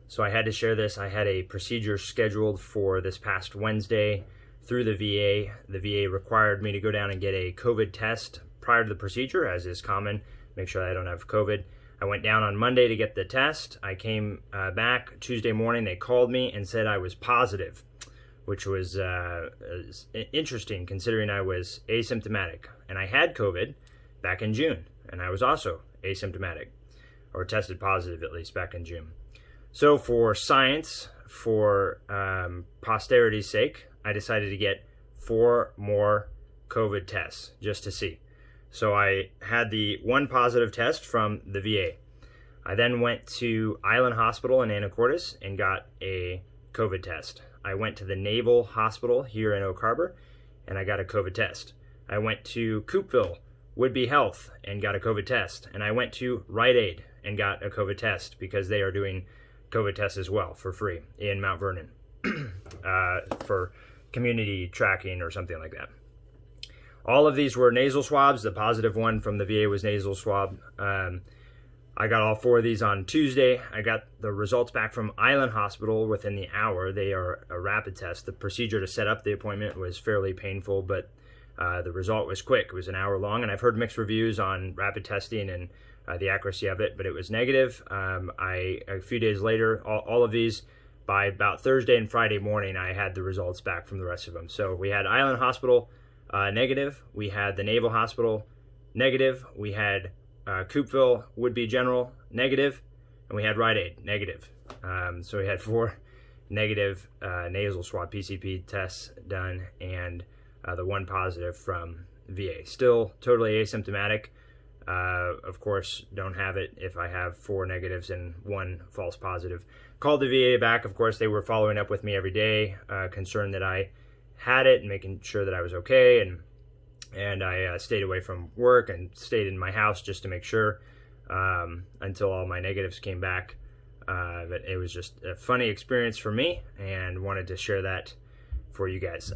So I had to share this. I had a procedure scheduled for this past Wednesday through the VA. The VA required me to go down and get a COVID test prior to the procedure, as is common, make sure I don't have COVID. I went down on Monday to get the test. I came back Tuesday morning. They called me and said I was positive, which was interesting considering I was asymptomatic. And I had COVID back in June, and I was also asymptomatic, or tested positive at least back in June. So for science, for posterity's sake, I decided to get 4 more COVID tests just to see. So I had the one positive test from the VA. I then went to Island Hospital in Anacortes and got a COVID test. I went to the Naval Hospital here in Oak Harbor and I got a COVID test. I went to Coopville, Whidbey Health, and got a COVID test. And I went to Rite Aid and got a COVID test because they are doing COVID tests as well for free in Mount Vernon for community tracking or something like that. All of these were nasal swabs. The positive one from the VA was nasal swab. I got all 4 of these on Tuesday. I got the results back from Island Hospital within the hour. They are a rapid test. The procedure to set up the appointment was fairly painful, but the result was quick. It was an hour long, and I've heard mixed reviews on rapid testing and the accuracy of it, but it was negative. A few days later, all of these, by about Thursday and Friday morning, I had the results back from the rest of them. So we had Island Hospital, negative. We had the Naval Hospital, negative. We had Coopville, Whidbey General, negative. And we had Rite Aid, negative. So we had 4 negative nasal swab PCP tests done and the 1 positive from VA. Still totally asymptomatic. Of course, don't have it if I have 4 negatives and 1 false positive. Called the VA back. Of course, they were following up with me every day, concerned that I had it and making sure that I was okay. And I stayed away from work and stayed in my house just to make sure until all my negatives came back. But it was just a funny experience for me and wanted to share that for you guys.